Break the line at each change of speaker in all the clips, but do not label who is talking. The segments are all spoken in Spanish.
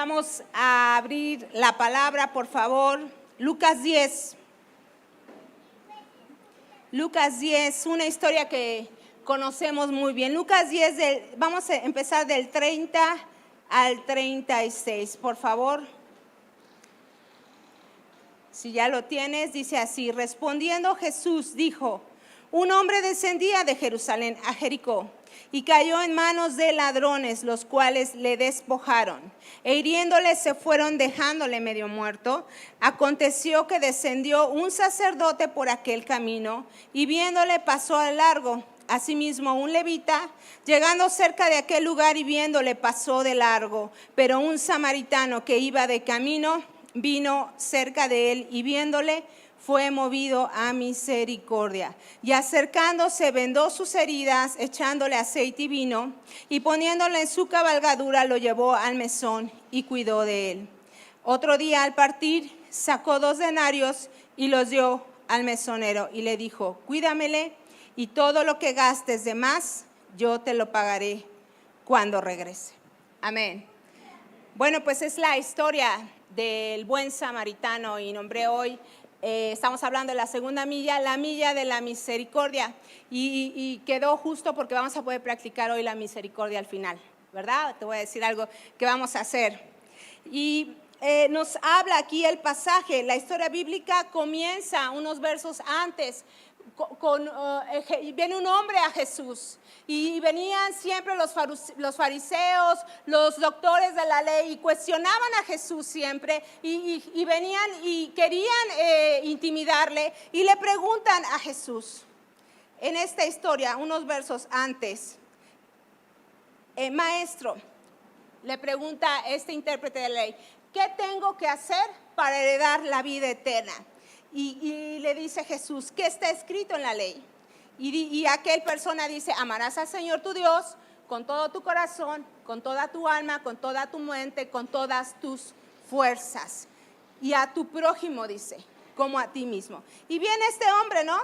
Vamos a abrir la palabra, por favor. Lucas 10. Lucas 10, una historia que conocemos muy bien. Lucas 10, vamos a empezar del 30 al 36, por favor. Si ya lo tienes, dice así: respondiendo Jesús dijo: un hombre descendía de Jerusalén a Jericó y cayó en manos de ladrones, los cuales le despojaron, e hiriéndole se fueron, dejándole medio muerto. Aconteció que descendió un sacerdote por aquel camino y viéndole pasó al largo. Asimismo un levita, llegando cerca de aquel lugar y viéndole, pasó de largo. Pero un samaritano que iba de camino vino cerca de él y viéndole fue movido a misericordia, y acercándose vendó sus heridas, echándole aceite y vino, y poniéndole en su cabalgadura lo llevó al mesón y cuidó de él. Otro día al partir sacó 2 denarios y los dio al mesonero y le dijo: cuídamele, y todo lo que gastes de más yo te lo pagaré cuando regrese. Amén. Bueno, pues es la historia del buen samaritano, y nombré hoy, estamos hablando de la segunda milla, la milla de la misericordia, y quedó justo porque vamos a poder practicar hoy la misericordia al final, ¿verdad? Te voy a decir algo que vamos a hacer. Y nos habla aquí el pasaje, la historia bíblica comienza unos versos antes, viene un hombre a Jesús, y venían siempre los fariseos, los doctores de la ley, y cuestionaban a Jesús siempre, y venían y querían intimidarle, y le preguntan a Jesús, en esta historia, unos versos antes: maestro, le pregunta este intérprete de la ley, ¿qué tengo que hacer para heredar la vida eterna? Y le dice Jesús: ¿qué está escrito en la ley? Y aquel persona dice: amarás al Señor tu Dios con todo tu corazón, con toda tu alma, con toda tu mente, con todas tus fuerzas. Y a tu prójimo, dice, como a ti mismo. Y viene este hombre, ¿no?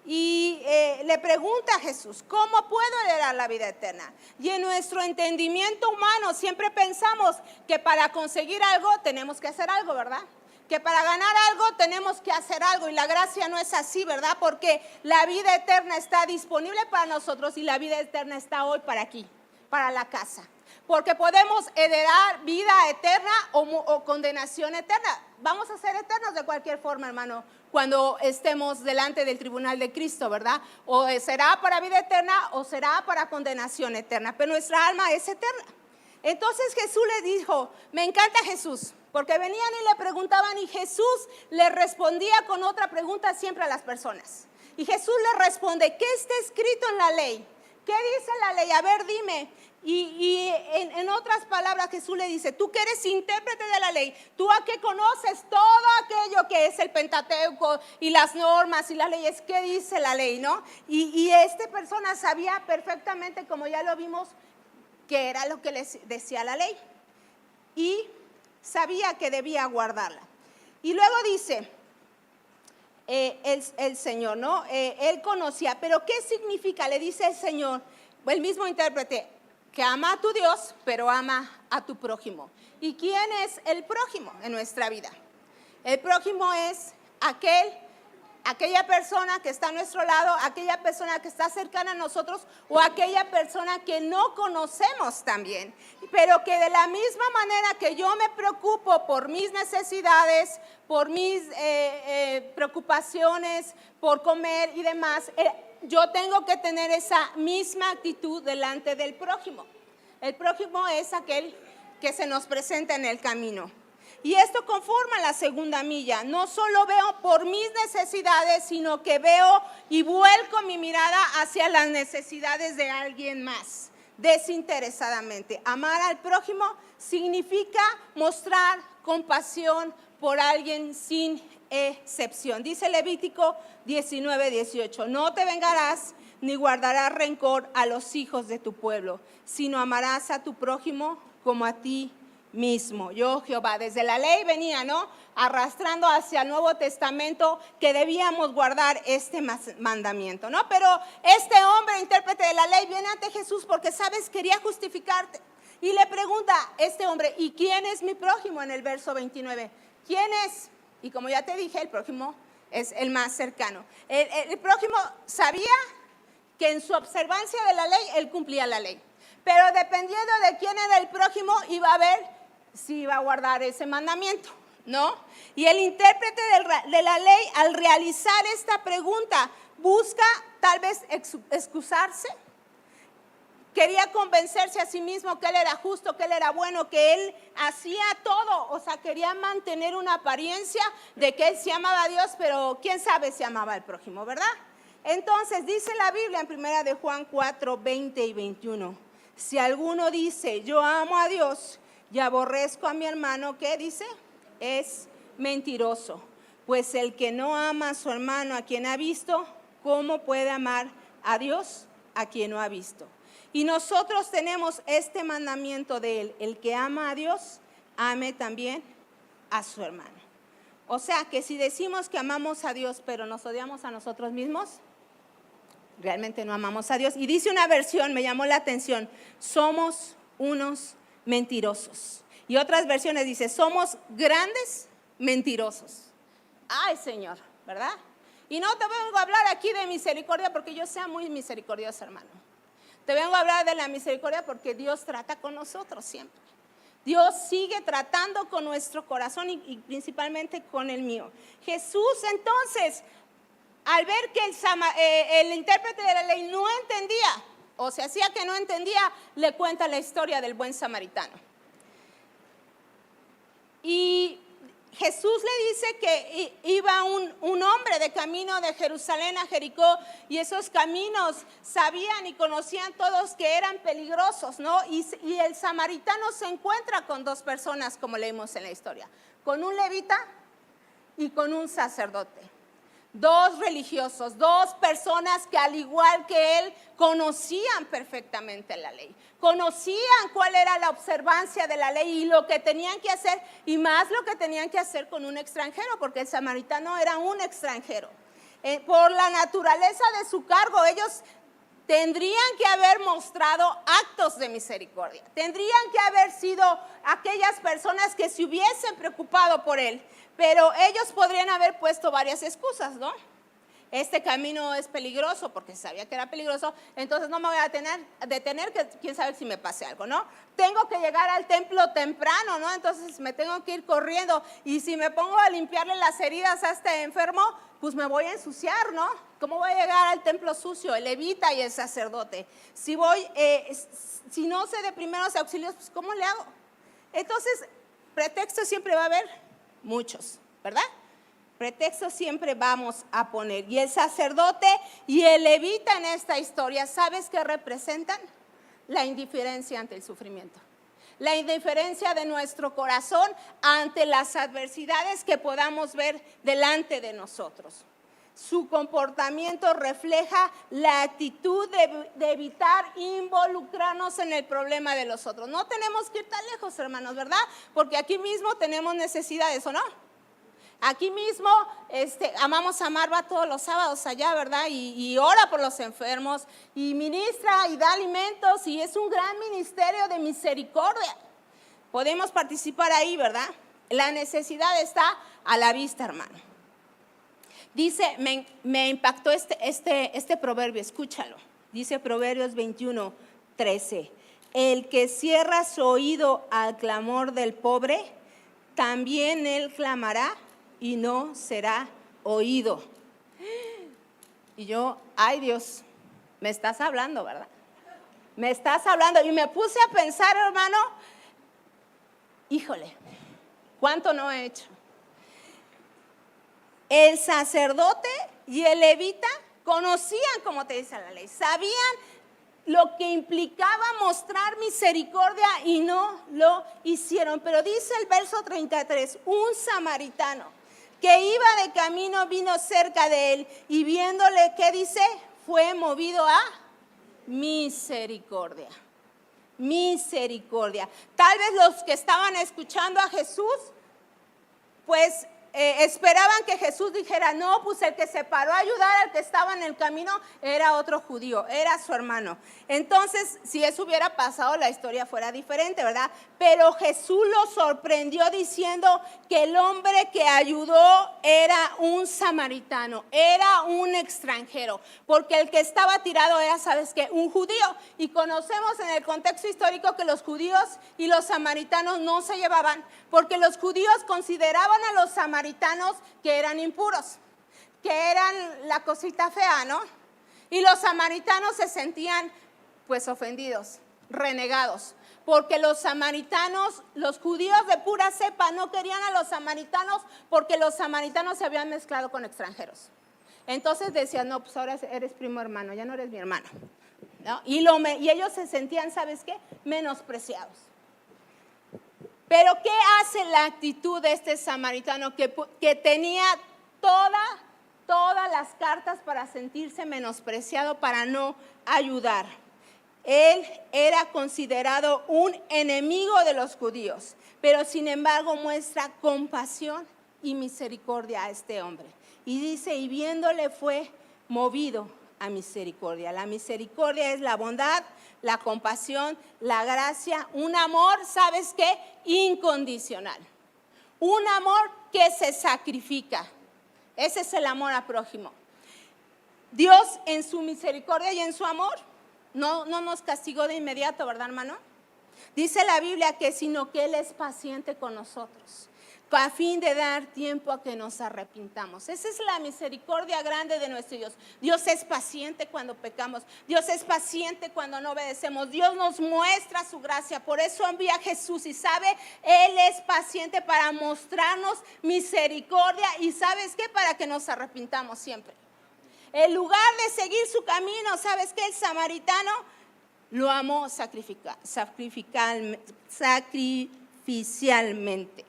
Y le pregunta a Jesús: ¿cómo puedo heredar la vida eterna? Y en nuestro entendimiento humano siempre pensamos que para conseguir algo tenemos que hacer algo, ¿verdad? Que para ganar algo tenemos que hacer algo, y la gracia no es así, ¿verdad? Porque la vida eterna está disponible para nosotros, y la vida eterna está hoy para aquí, para la casa. Porque podemos heredar vida eterna o condenación eterna. Vamos a ser eternos de cualquier forma, hermano, cuando estemos delante del tribunal de Cristo, ¿verdad? O será para vida eterna o será para condenación eterna, pero nuestra alma es eterna. Entonces Jesús le dijo, me encanta Jesús, porque venían y le preguntaban, y Jesús le respondía con otra pregunta siempre a las personas. Y Jesús le responde: ¿qué está escrito en la ley? ¿Qué dice la ley? A ver, dime. Y en otras palabras, Jesús le dice: tú que eres intérprete de la ley, tú a que conoces todo aquello que es el Pentateuco y las normas y las leyes, ¿qué dice la ley, no? Y esta persona sabía perfectamente, como ya lo vimos, que era lo que les decía la ley, y sabía que debía guardarla. Y luego dice el Señor, ¿no? Él conocía, pero ¿qué significa? Le dice el Señor, el mismo intérprete, que ama a tu Dios, pero ama a tu prójimo. ¿Y quién es el prójimo en nuestra vida? El prójimo es aquella persona que está a nuestro lado, aquella persona que está cercana a nosotros, o aquella persona que no conocemos también, pero que de la misma manera que yo me preocupo por mis necesidades, por mis preocupaciones, por comer y demás, yo tengo que tener esa misma actitud delante del prójimo. El prójimo es aquel que se nos presenta en el camino. Y esto conforma la segunda milla. No solo veo por mis necesidades, sino que veo y vuelco mi mirada hacia las necesidades de alguien más, desinteresadamente. Amar al prójimo significa mostrar compasión por alguien sin excepción. Dice Levítico 19:18, no te vengarás ni guardarás rencor a los hijos de tu pueblo, sino amarás a tu prójimo como a ti mismo. Yo, Jehová. Desde la ley venía, ¿no? Arrastrando hacia el Nuevo Testamento que debíamos guardar este mandamiento, ¿no? Pero este hombre, intérprete de la ley, viene ante Jesús porque, ¿sabes? Quería justificarte. Y le pregunta este hombre, ¿y quién es mi prójimo? En el verso 29. ¿Quién es? Y como ya te dije, el prójimo es el más cercano. El prójimo sabía que en su observancia de la ley, él cumplía la ley. Pero dependiendo de quién era el prójimo, iba a ver si iba a guardar ese mandamiento, ¿no? Y el intérprete de la ley, al realizar esta pregunta, busca tal vez excusarse. Quería convencerse a sí mismo que él era justo, que él era bueno, que él hacía todo. O sea, quería mantener una apariencia de que él sí amaba a Dios, pero quién sabe si amaba al prójimo, ¿verdad? Entonces, dice la Biblia en 1 de Juan 4, 20 y 21. Si alguno dice, yo amo a Dios y aborrezco a mi hermano, ¿qué dice? Es mentiroso. Pues el que no ama a su hermano a quien ha visto, ¿cómo puede amar a Dios a quien no ha visto? Y nosotros tenemos este mandamiento de él, el que ama a Dios, ame también a su hermano. O sea, que si decimos que amamos a Dios, pero nos odiamos a nosotros mismos, realmente no amamos a Dios. Y dice una versión, me llamó la atención, somos unos mentirosos. Y otras versiones dice, somos grandes mentirosos. Ay, Señor, ¿verdad? Y no te vengo a hablar aquí de misericordia porque yo sea muy misericordiosa, hermano. Te vengo a hablar de la misericordia porque Dios trata con nosotros siempre. Dios sigue tratando con nuestro corazón y principalmente con el mío. Jesús entonces, al ver que el intérprete de la ley no entendía, o se hacía que no entendía, le cuenta la historia del buen samaritano. Y Jesús le dice que iba un hombre de camino de Jerusalén a Jericó y esos caminos sabían y conocían todos que eran peligrosos, ¿no? Y el samaritano se encuentra con dos personas, como leímos en la historia, con un levita y con un sacerdote. Dos religiosos, dos personas que al igual que él conocían perfectamente la ley, conocían cuál era la observancia de la ley y lo que tenían que hacer y más lo que tenían que hacer con un extranjero, porque el samaritano era un extranjero. Por la naturaleza de su cargo, ellos tendrían que haber mostrado actos de misericordia, tendrían que haber sido aquellas personas que se hubiesen preocupado por él. Pero ellos podrían haber puesto varias excusas, ¿no? Este camino es peligroso porque sabía que era peligroso, entonces no me voy a detener que quién sabe si me pase algo, ¿no? Tengo que llegar al templo temprano, ¿no? Entonces me tengo que ir corriendo y si me pongo a limpiarle las heridas a este enfermo, pues me voy a ensuciar, ¿no? ¿Cómo voy a llegar al templo sucio? El levita y el sacerdote. Si no sé de primeros auxilios, pues ¿cómo le hago? Entonces, pretexto siempre va a haber. Muchos, ¿verdad? Pretextos siempre vamos a poner. Y el sacerdote y el levita en esta historia, ¿sabes qué representan? La indiferencia ante el sufrimiento. La indiferencia de nuestro corazón ante las adversidades que podamos ver delante de nosotros. Su comportamiento refleja la actitud de evitar involucrarnos en el problema de los otros. No tenemos que ir tan lejos, hermanos, ¿verdad? Porque aquí mismo tenemos necesidades, ¿o no? Aquí mismo amamos a Marva todos los sábados allá, ¿verdad? Y ora por los enfermos y ministra y da alimentos y es un gran ministerio de misericordia. Podemos participar ahí, ¿verdad? La necesidad está a la vista, hermano. Dice, me impactó este proverbio, escúchalo. Dice Proverbios 21, 13. El que cierra su oído al clamor del pobre, también él clamará y no será oído. Y yo, ay Dios, me estás hablando, ¿verdad? Me estás hablando. Y me puse a pensar, hermano, híjole, ¿cuánto no he hecho? El sacerdote y el levita conocían, como te dice la ley, sabían lo que implicaba mostrar misericordia y no lo hicieron. Pero dice el verso 33, un samaritano que iba de camino vino cerca de él y viéndole, ¿qué dice? Fue movido a misericordia. Misericordia. Tal vez los que estaban escuchando a Jesús, pues esperaban que Jesús dijera, no, pues el que se paró a ayudar al que estaba en el camino era otro judío, era su hermano. Entonces, si eso hubiera pasado, la historia fuera diferente, ¿verdad? Pero Jesús lo sorprendió diciendo que el hombre que ayudó era un samaritano, era un extranjero, porque el que estaba tirado era, ¿sabes qué? Un judío. Y conocemos en el contexto histórico que los judíos y los samaritanos no se llevaban, porque los judíos consideraban a los samaritanos que eran impuros, que eran la cosita fea, ¿no? Y los samaritanos se sentían pues ofendidos, renegados, porque los samaritanos, los judíos de pura cepa no querían a los samaritanos porque los samaritanos se habían mezclado con extranjeros. Entonces decían, no, pues ahora eres primo hermano, ya no eres mi hermano, ¿no? Y ellos se sentían, ¿sabes qué? Menospreciados. Pero ¿qué hace la actitud de este samaritano que tenía todas las cartas para sentirse menospreciado, para no ayudar? Él era considerado un enemigo de los judíos, pero sin embargo muestra compasión y misericordia a este hombre. Y dice, y viéndole fue movido a misericordia. La misericordia es la bondad, la compasión, la gracia, un amor, ¿sabes qué? Incondicional. Un amor que se sacrifica. Ese es el amor al prójimo. Dios en su misericordia y en su amor no nos castigó de inmediato, ¿verdad, hermano? Dice la Biblia que sino que Él es paciente con nosotros, a fin de dar tiempo a que nos arrepintamos. Esa es la misericordia grande de nuestro Dios. Dios es paciente cuando pecamos. Dios es paciente cuando no obedecemos. Dios nos muestra su gracia. Por eso envía a Jesús y sabe, Él es paciente para mostrarnos misericordia y ¿sabes qué? Para que nos arrepintamos siempre. En lugar de seguir su camino, ¿sabes qué? El samaritano lo amó sacrificialmente.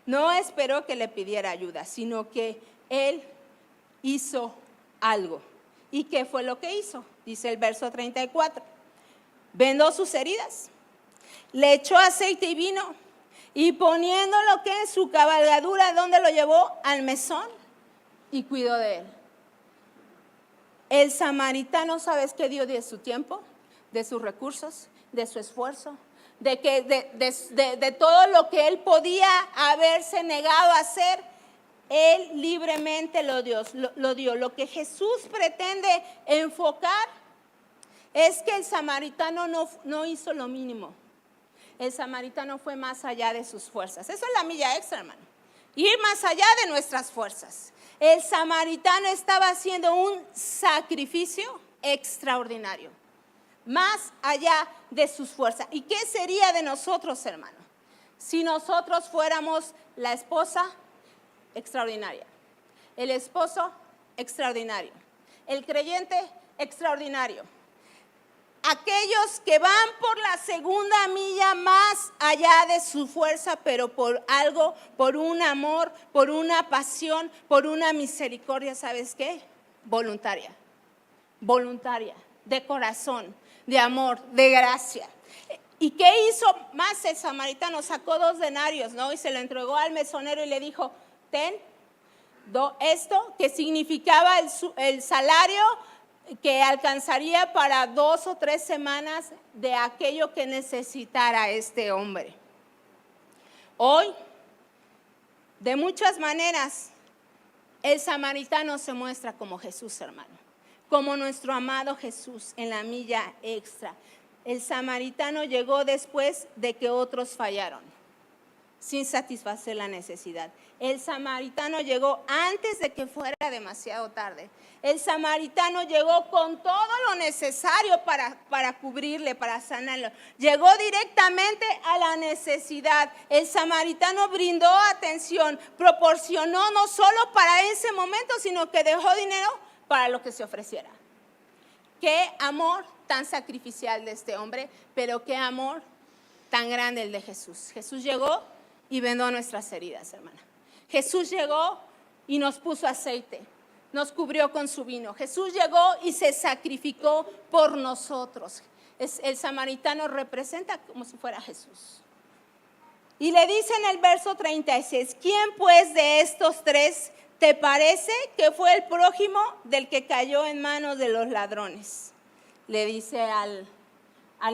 No esperó que le pidiera ayuda, sino que él hizo algo. ¿Y qué fue lo que hizo? Dice el verso 34. Vendó sus heridas, le echó aceite y vino, y poniéndolo que en su cabalgadura, ¿dónde lo llevó? Al mesón, y cuidó de él. El samaritano, ¿sabes qué dio de su tiempo? De sus recursos, de su esfuerzo, de todo lo que él podía haberse negado a hacer, él libremente lo dio. Lo que Jesús pretende enfocar es que el samaritano no hizo lo mínimo. El samaritano fue más allá de sus fuerzas. Eso es la milla extra, hermano. Ir más allá de nuestras fuerzas. El samaritano estaba haciendo un sacrificio extraordinario, más allá de sus fuerzas. ¿Y qué sería de nosotros, hermano? Si nosotros fuéramos la esposa extraordinaria, el esposo extraordinario, el creyente extraordinario, aquellos que van por la segunda milla más allá de su fuerza, pero por algo, por un amor, por una pasión, por una misericordia, ¿sabes qué? Voluntaria, de corazón, de amor, de gracia. ¿Y qué hizo más el samaritano? Sacó 2 denarios, ¿no? Y se lo entregó al mesonero y le dijo, ten esto, que significaba el salario que alcanzaría para 2 o 3 semanas de aquello que necesitara este hombre. Hoy, de muchas maneras, el samaritano se muestra como Jesús, hermano, como nuestro amado Jesús en la milla extra. El samaritano llegó después de que otros fallaron, sin satisfacer la necesidad. El samaritano llegó antes de que fuera demasiado tarde. El samaritano llegó con todo lo necesario para cubrirle, para sanarlo. Llegó directamente a la necesidad. El samaritano brindó atención, proporcionó no solo para ese momento, sino que dejó dinero para lo que se ofreciera. Qué amor tan sacrificial de este hombre, pero qué amor tan grande el de Jesús. Jesús llegó y vendó nuestras heridas, hermana. Jesús llegó y nos puso aceite, nos cubrió con su vino. Jesús llegó y se sacrificó por nosotros. El samaritano representa como si fuera Jesús. Y le dice en el verso 36, ¿quién pues de estos tres te parece que fue el prójimo del que cayó en manos de los ladrones? Le dice al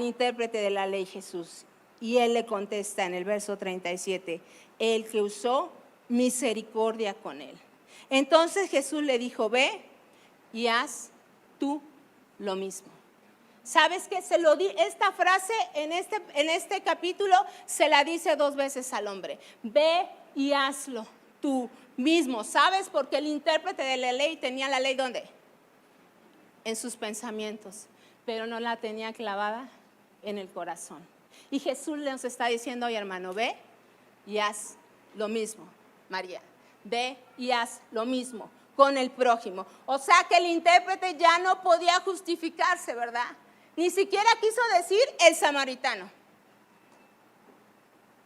intérprete de la ley Jesús. Y él le contesta en el verso 37, el que usó misericordia con él. Entonces Jesús le dijo, ve y haz tú lo mismo. ¿Sabes qué? Esta frase en este capítulo se la dice 2 veces al hombre. Ve y hazlo tú mismo. ¿Sabes? Porque el intérprete de la ley tenía la ley ¿dónde? En sus pensamientos, pero no la tenía clavada en el corazón. Y Jesús nos está diciendo, oye hermano, ve y haz lo mismo, María. Ve y haz lo mismo con el prójimo. O sea que el intérprete ya no podía justificarse, ¿verdad? Ni siquiera quiso decir el samaritano.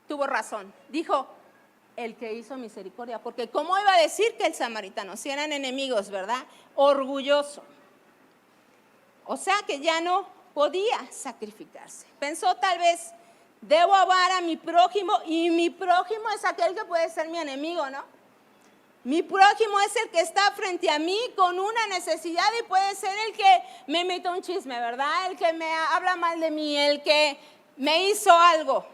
Tuvo razón. Dijo, el que hizo misericordia. Porque ¿cómo iba a decir que el samaritano? Si eran enemigos, ¿verdad? Orgulloso. O sea que ya no podía sacrificarse. Pensó tal vez, debo amar a mi prójimo, y mi prójimo es aquel que puede ser mi enemigo, ¿no? Mi prójimo es el que está frente a mí con una necesidad y puede ser el que me mete un chisme, ¿verdad? El que me habla mal de mí, el que me hizo algo.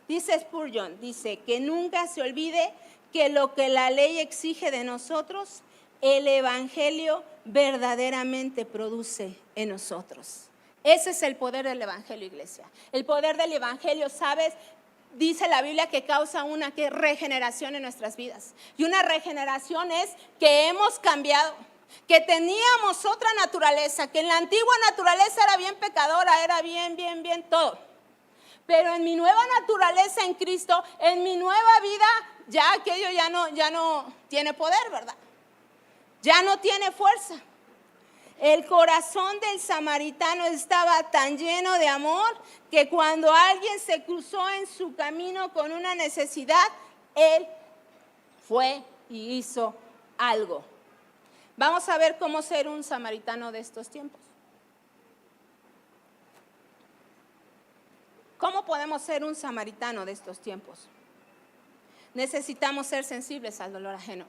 Dice Spurgeon, dice que nunca se olvide que lo que la ley exige de nosotros, el evangelio verdaderamente produce en nosotros. Ese es el poder del evangelio, iglesia. El poder del evangelio, ¿sabes? Dice la Biblia que causa una regeneración en nuestras vidas. Y una regeneración es que hemos cambiado, que teníamos otra naturaleza, que en la antigua naturaleza era bien pecadora, era bien todo. Pero en mi nueva naturaleza en Cristo, en mi nueva vida, ya aquello ya no tiene poder, ¿verdad? Ya no tiene fuerza. El corazón del samaritano estaba tan lleno de amor que cuando alguien se cruzó en su camino con una necesidad, él fue y hizo algo. Vamos a ver cómo ser un samaritano de estos tiempos. ¿Cómo podemos ser un samaritano de estos tiempos? Necesitamos ser sensibles al dolor ajeno.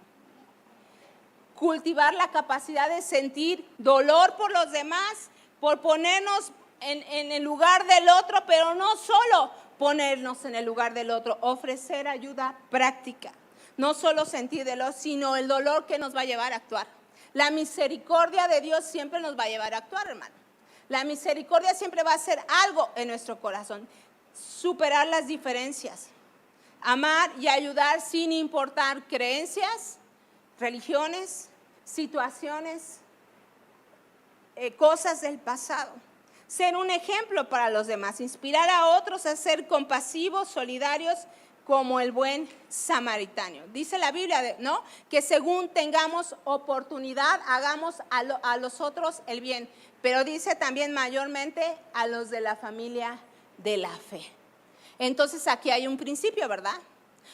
Cultivar la capacidad de sentir dolor por los demás, por ponernos en el lugar del otro, pero no solo ponernos en el lugar del otro, ofrecer ayuda práctica. No solo sentir dolor, sino el dolor que nos va a llevar a actuar. La misericordia de Dios siempre nos va a llevar a actuar, hermano. La misericordia siempre va a hacer algo en nuestro corazón. Superar las diferencias. Amar y ayudar sin importar creencias, religiones, situaciones, cosas del pasado. Ser un ejemplo para los demás, inspirar a otros a ser compasivos, solidarios, como el buen samaritano. Dice la Biblia, ¿no? Que según tengamos oportunidad, hagamos a los otros el bien. Pero dice también mayormente a los de la familia de la fe. Entonces aquí hay un principio, ¿verdad?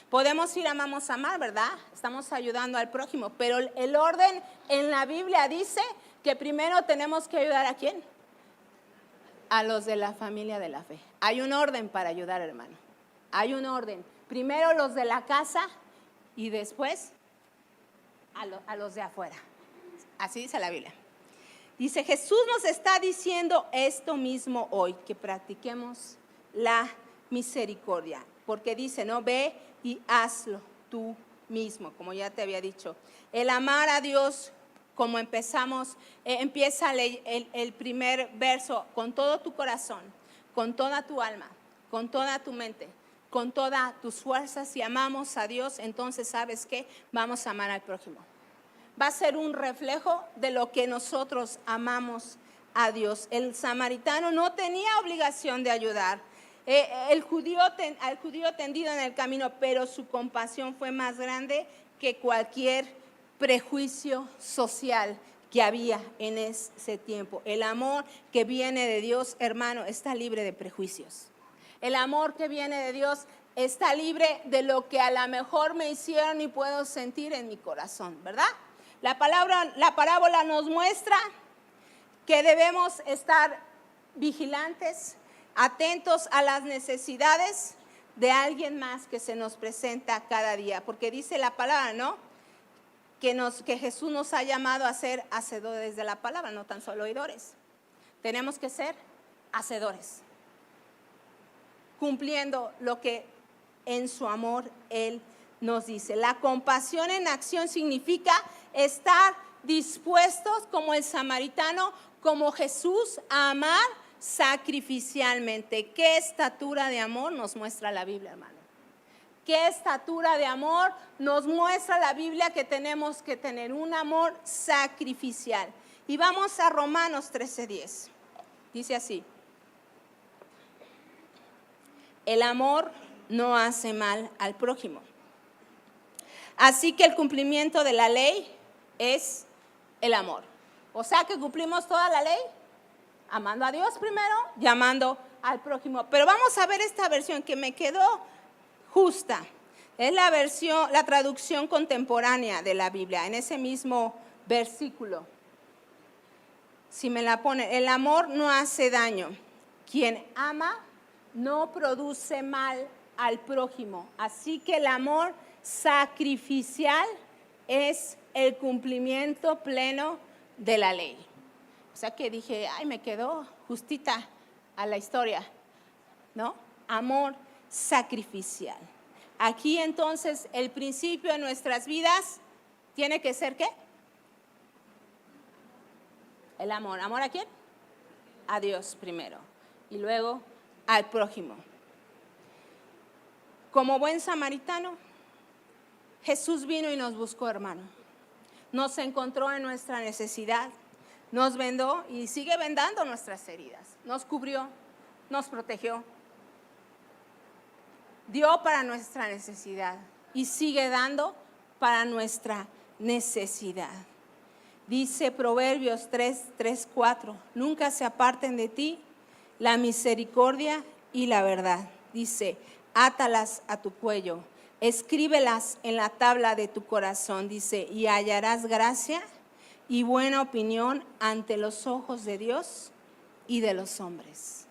Podemos ir amamos a amar, ¿verdad? Estamos ayudando al prójimo, pero el orden en la Biblia dice que primero tenemos que ayudar ¿a quién? A los de la familia de la fe. Hay un orden para ayudar, hermano. Hay un orden. Primero los de la casa y después a los de afuera. Así dice la Biblia. Dice, Jesús nos está diciendo esto mismo hoy, que practiquemos la misericordia. Porque dice, no, ve y hazlo tú mismo, como ya te había dicho. El amar a Dios, como empezamos, empieza el primer verso, con todo tu corazón, con toda tu alma, con toda tu mente, con todas tus fuerzas. Si amamos a Dios, entonces ¿sabes qué? Vamos a amar al prójimo. Va a ser un reflejo de lo que nosotros amamos a Dios. El samaritano no tenía obligación de ayudar al judío tendido en el camino, pero su compasión fue más grande que cualquier prejuicio social que había en ese tiempo. El amor que viene de Dios, hermano, está libre de prejuicios. El amor que viene de Dios está libre de lo que a lo mejor me hicieron y puedo sentir en mi corazón, ¿verdad? La parábola nos muestra que debemos estar vigilantes, atentos a las necesidades de alguien más que se nos presenta cada día, porque dice la palabra, ¿no? Que Jesús nos ha llamado a ser hacedores de la palabra, no tan solo oidores. Tenemos que ser hacedores, cumpliendo lo que en su amor Él nos dice. La compasión en acción significa estar dispuestos como el samaritano, como Jesús, a amar sacrificialmente. ¿Qué estatura de amor nos muestra la Biblia, hermano? ¿Qué estatura de amor nos muestra la Biblia que tenemos que tener? Un amor sacrificial. Y vamos a Romanos 13:10. Dice así: el amor no hace mal al prójimo. Así que el cumplimiento de la ley es el amor. O sea que cumplimos toda la ley, amando a Dios primero y amando al prójimo. Pero vamos a ver esta versión que me quedó justa. Es la traducción contemporánea de la Biblia, en ese mismo versículo. Si me la ponen, el amor no hace daño. Quien ama no produce mal al prójimo. Así que el amor sacrificial es el cumplimiento pleno de la ley. O sea que dije, ay, me quedó justita a la historia, ¿no? Amor sacrificial. Aquí entonces el principio de nuestras vidas tiene que ser ¿qué? El amor. ¿Amor a quién? A Dios primero y luego al prójimo. Como buen samaritano, Jesús vino y nos buscó, hermano. Nos encontró en nuestra necesidad, nos vendó y sigue vendando nuestras heridas. Nos cubrió, nos protegió, dio para nuestra necesidad y sigue dando para nuestra necesidad. Dice Proverbios 3:4, nunca se aparten de ti la misericordia y la verdad. Dice, átalas a tu cuello, escríbelas en la tabla de tu corazón. Dice, y hallarás gracia y buena opinión ante los ojos de Dios y de los hombres.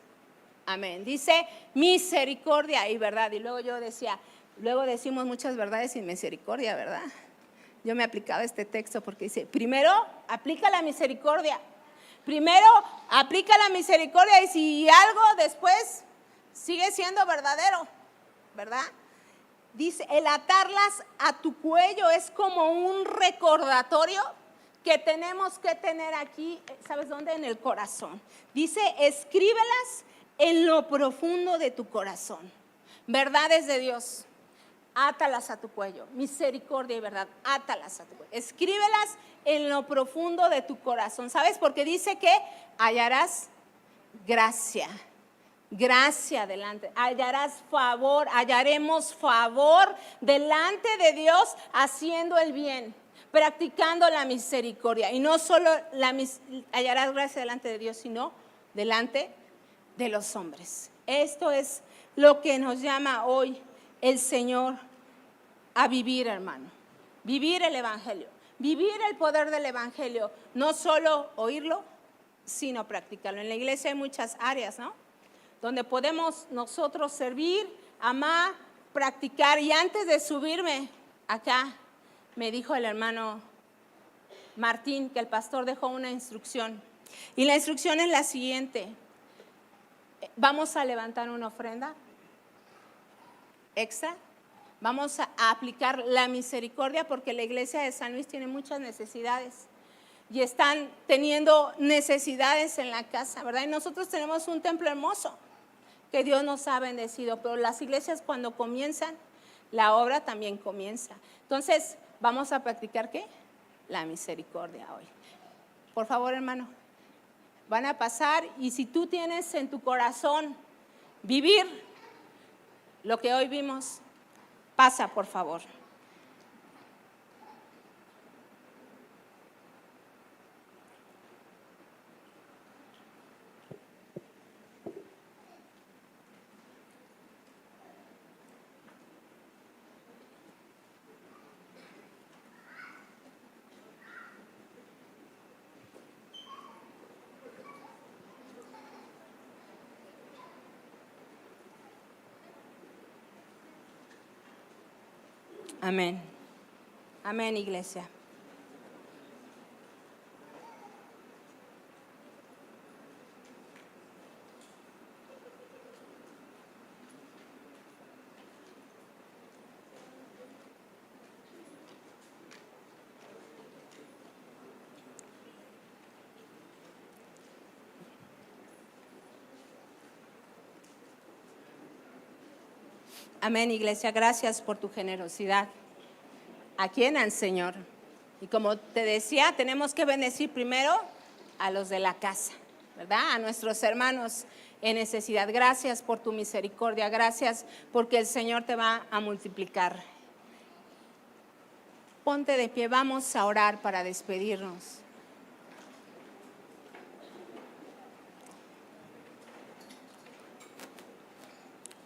Amén. Dice misericordia y verdad. Y luego yo decía, luego decimos muchas verdades sin misericordia, ¿verdad? Yo me aplicaba este texto porque dice, primero aplica la misericordia. Primero aplica la misericordia y si algo después sigue siendo verdadero, ¿verdad? Dice, el atarlas a tu cuello es como un recordatorio que tenemos que tener aquí, ¿sabes dónde? En el corazón. Dice, escríbelas en lo profundo de tu corazón. Verdades de Dios, átalas a tu cuello. Misericordia y verdad, átalas a tu cuello. Escríbelas en lo profundo de tu corazón. ¿Sabes? Porque dice que hallarás gracia. Gracia delante, hallarás favor, hallaremos favor delante de Dios haciendo el bien, practicando la misericordia. Y no solo hallarás gracia delante de Dios, sino delante de los hombres. Esto es lo que nos llama hoy el Señor a vivir, hermano. Vivir el Evangelio, vivir el poder del Evangelio. No solo oírlo, sino practicarlo. En la iglesia hay muchas áreas, ¿no? Donde podemos nosotros servir, amar, practicar. Y antes de subirme acá, me dijo el hermano Martín que el pastor dejó una instrucción. Y la instrucción es la siguiente. Vamos a levantar una ofrenda extra. Vamos a aplicar la misericordia porque la iglesia de San Luis tiene muchas necesidades. Y están teniendo necesidades en la casa, ¿verdad? Y nosotros tenemos un templo hermoso que Dios nos ha bendecido, pero las iglesias cuando comienzan, la obra también comienza. Entonces, vamos a practicar ¿qué? La misericordia hoy. Por favor, hermano, van a pasar y si tú tienes en tu corazón vivir lo que hoy vimos, pasa, por favor. Amén. Amén, iglesia. Amén, iglesia, gracias por tu generosidad. Aquí en el Señor. Y como te decía, tenemos que bendecir primero a los de la casa, ¿verdad? A nuestros hermanos en necesidad. Gracias por tu misericordia, gracias porque el Señor te va a multiplicar. Ponte de pie, vamos a orar para despedirnos.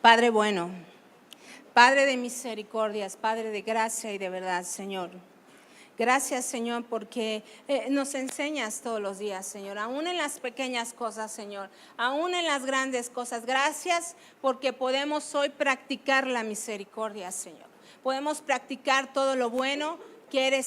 Padre bueno, Padre de misericordias, Padre de gracia y de verdad, Señor. Gracias, Señor, porque nos enseñas todos los días, Señor, aún en las pequeñas cosas, Señor, aún en las grandes cosas. Gracias porque podemos hoy practicar la misericordia, Señor. Podemos practicar todo lo bueno que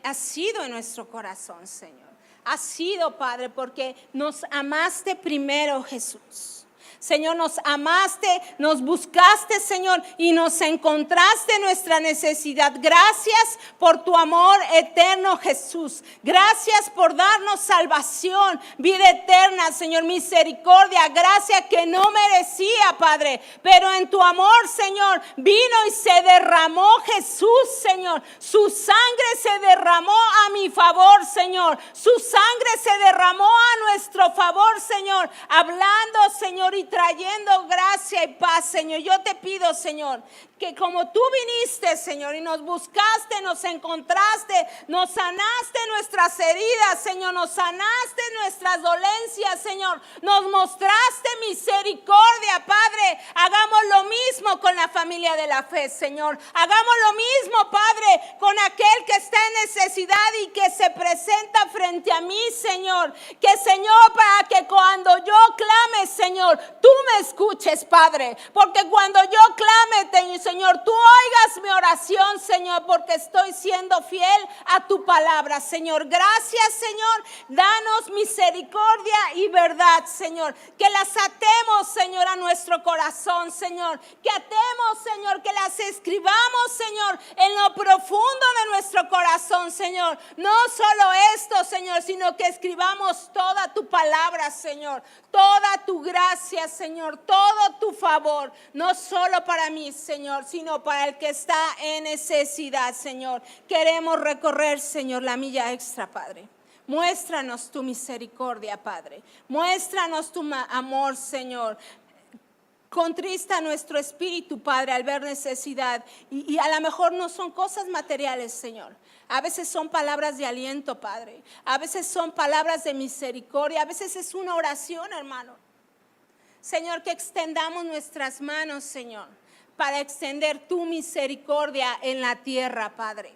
has sido en nuestro corazón, Señor. Has sido, Padre, porque nos amaste primero, Jesús. Señor, nos amaste, nos buscaste, Señor, y nos encontraste en nuestra necesidad. Gracias por tu amor eterno, Jesús. Gracias por darnos salvación, vida eterna, Señor, misericordia, gracia que no merecía, Padre. Pero en tu amor, Señor, vino y se derramó Jesús, Señor. Su sangre se derramó a mi favor, Señor. Su sangre se derramó a nuestro favor, Señor. Hablando, Señor, y trayendo gracia y paz, Señor. Yo te pido, Señor, que como tú viniste, Señor, y nos buscaste, nos encontraste, nos sanaste nuestras heridas, Señor, nos sanaste nuestras dolencias, Señor, nos mostraste misericordia, Padre. Hagamos lo mismo con la familia de la fe, Señor. Hagamos lo mismo, Padre, con aquel que está en necesidad y que se presenta frente a mí, Señor. Que, Señor, para que cuando yo clame, Señor, tú me escuches, Padre. Porque cuando yo clame, Señor, tú oigas mi oración, Señor, porque estoy siendo fiel a tu palabra, Señor. Gracias, Señor. Danos misericordia y verdad, Señor. Que las atemos, Señor, a nuestro corazón, Señor. Que atemos, Señor, que las escribamos, Señor, en lo profundo de nuestro corazón, Señor. No solo esto, Señor, sino que escribamos toda tu palabra, Señor. Toda tu gracia, Señor. Todo tu favor. No solo para mí, Señor, sino para el que está en necesidad, Señor. Queremos recorrer, Señor, la milla extra, Padre. Muéstranos tu misericordia, Padre. Muéstranos tu amor, Señor. Contrista nuestro espíritu, Padre, al ver necesidad. Y a lo mejor no son cosas materiales, Señor. A veces son palabras de aliento, Padre. A veces son palabras de misericordia. A veces es una oración, hermano. Señor, que extendamos nuestras manos, Señor, para extender tu misericordia en la tierra, Padre.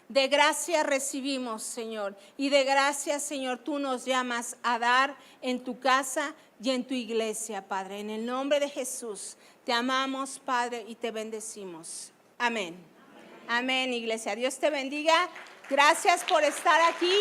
De gracia recibimos, Señor, y de gracia, Señor, tú nos llamas a dar en tu casa y en tu iglesia, Padre. En el nombre de Jesús, te amamos, Padre, y te bendecimos. Amén. Amén, iglesia. Dios te bendiga. Gracias por estar aquí.